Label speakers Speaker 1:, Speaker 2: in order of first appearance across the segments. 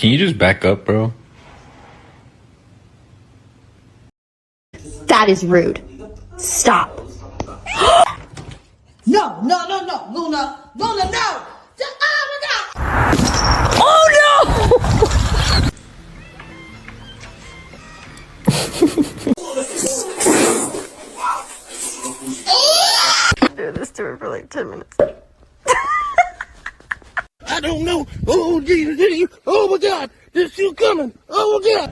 Speaker 1: Can you just back up, bro?
Speaker 2: That is rude. Stop.
Speaker 3: No, no, no, no, Luna, Luna, no! Oh my God!
Speaker 2: Oh no! Do this to her for like 10 minutes.
Speaker 3: I don't know. Oh, Jesus, oh my God, there's shoe coming. Oh my God.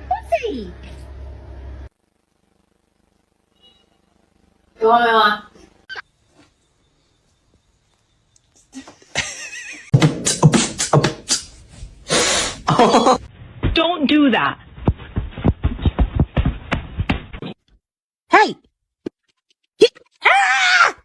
Speaker 2: Pussy! Go on, Mama.
Speaker 4: Don't do that.
Speaker 3: Hey! Ah!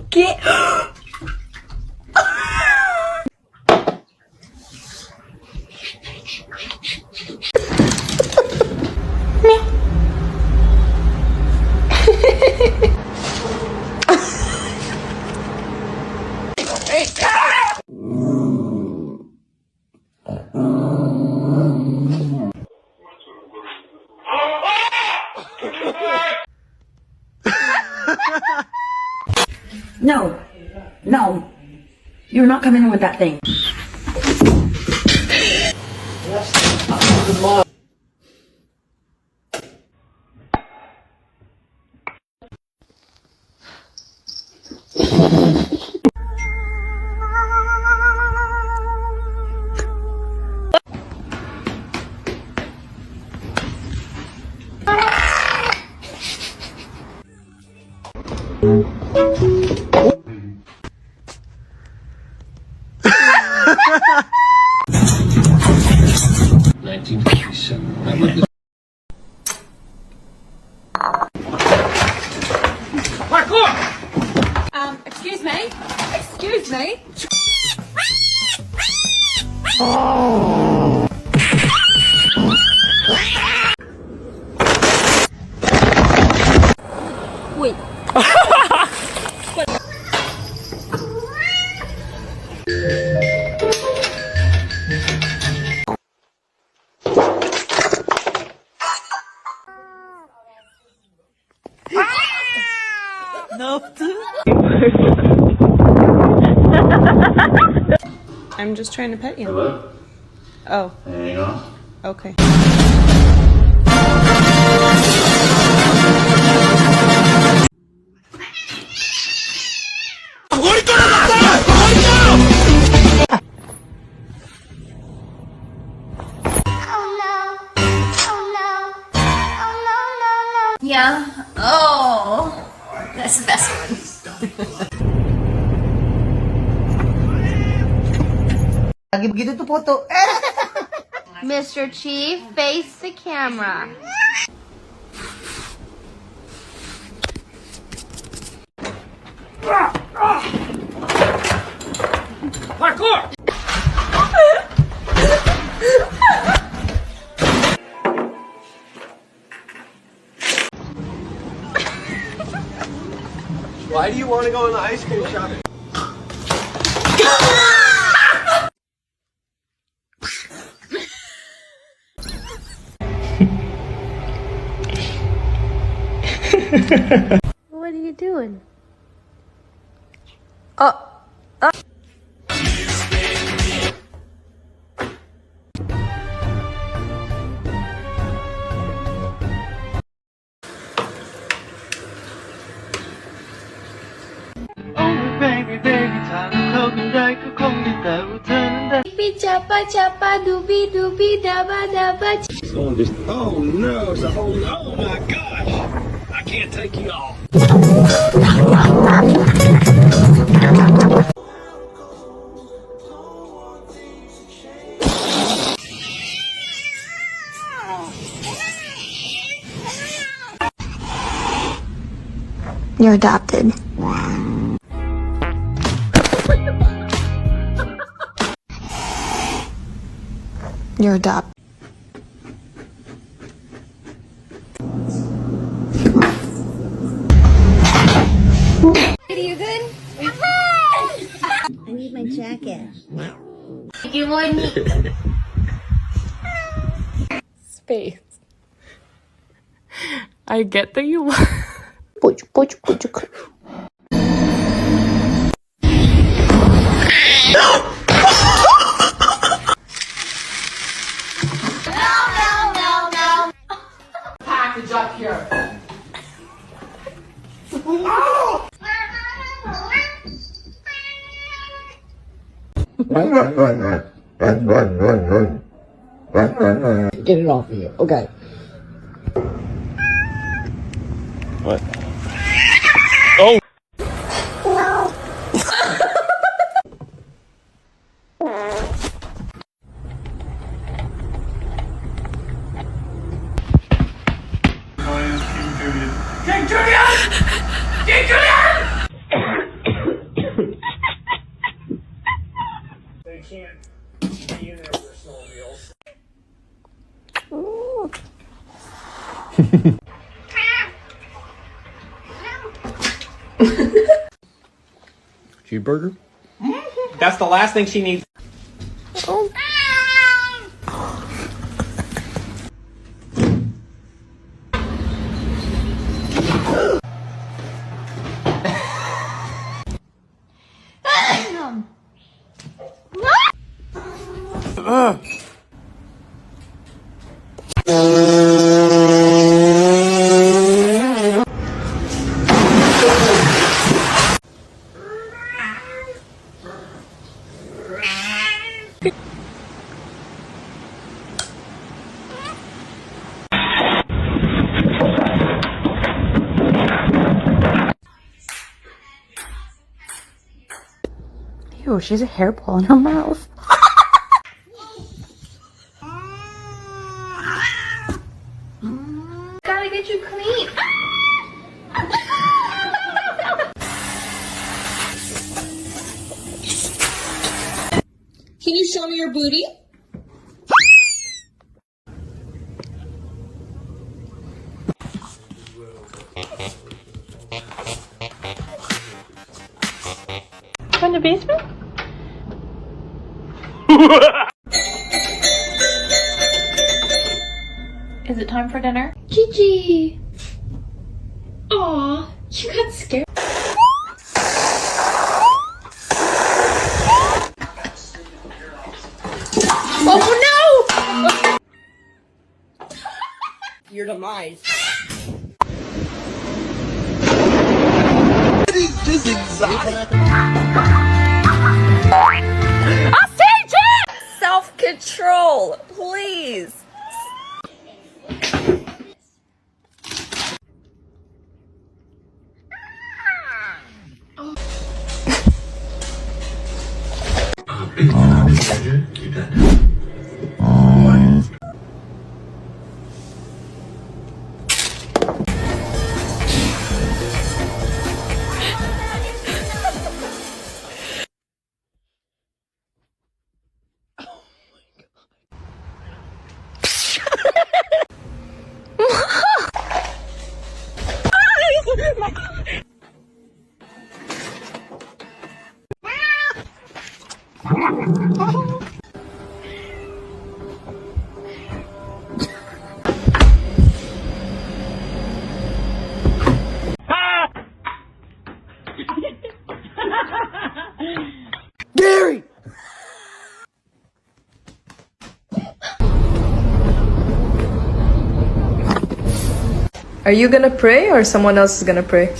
Speaker 2: Get.
Speaker 3: No, no, you're not coming in with that thing.
Speaker 2: Excuse me? Excuse me? Wait.
Speaker 4: I'm just trying to pet you.
Speaker 5: Hello?
Speaker 4: Oh,
Speaker 5: Hang on.
Speaker 4: okay.
Speaker 2: Yeah. Oh. That's the best one.
Speaker 3: Lagi begitu tuh foto.
Speaker 2: Mr. Chief, face the camera.
Speaker 3: Parkour!
Speaker 6: Why do you want to go in the ice cream shop?
Speaker 2: What are you doing? Chapa chapa doobie doobie dabba dabba.
Speaker 6: Someone just, oh no, it's a whole, oh my gosh, I can't take you all.
Speaker 1: You're adopted. You're adopted.
Speaker 2: Are you good?
Speaker 1: I need my jacket.
Speaker 2: You wouldn't.
Speaker 4: Space. I get that you
Speaker 3: Package up here. Get it off of you. Okay.
Speaker 6: What? Oh!
Speaker 3: King Julian! King Julian!
Speaker 6: They can't be in there with their snowmobiles. Cheeseburger? That's the last thing she needs.
Speaker 4: Ew, she has a hairball in her mouth.
Speaker 2: Gotta get you clean.
Speaker 1: Can you show me your booty?
Speaker 4: From the basement? Is it time for dinner?
Speaker 2: Gigi. Aw, you got scared.
Speaker 4: Oh no!
Speaker 3: Your demise.
Speaker 1: Self-control, please.
Speaker 3: Gary!
Speaker 5: Are you gonna pray or someone else is gonna pray?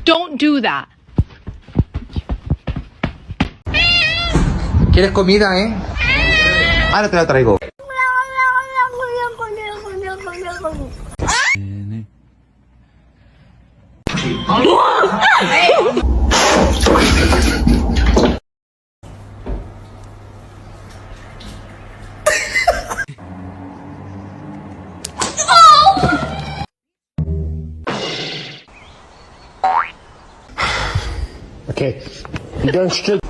Speaker 2: Don't do that.
Speaker 7: ¿Quieres comida, eh? Ahora te la traigo. Okay. You don't shoot.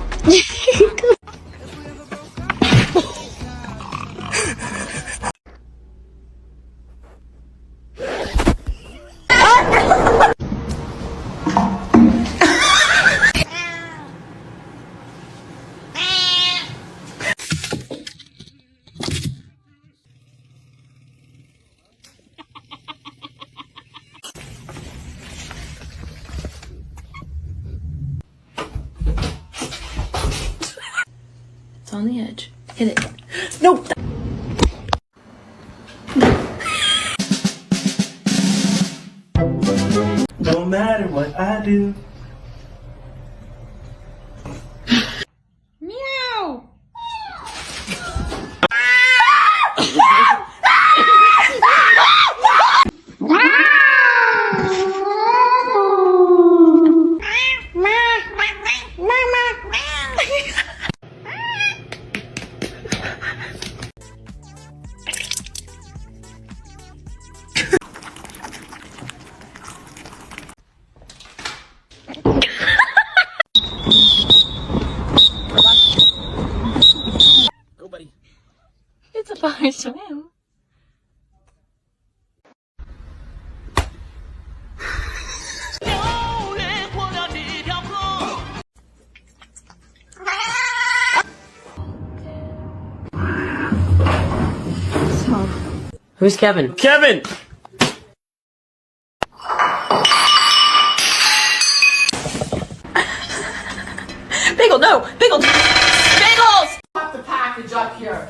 Speaker 2: It's on the edge. Hit it.
Speaker 3: No.
Speaker 6: No matter what I do.
Speaker 2: Meow. It's a fire swim.
Speaker 3: Who's Kevin?
Speaker 6: Kevin!
Speaker 3: Bagel, no! Bagel! Bagels! Put the package up here.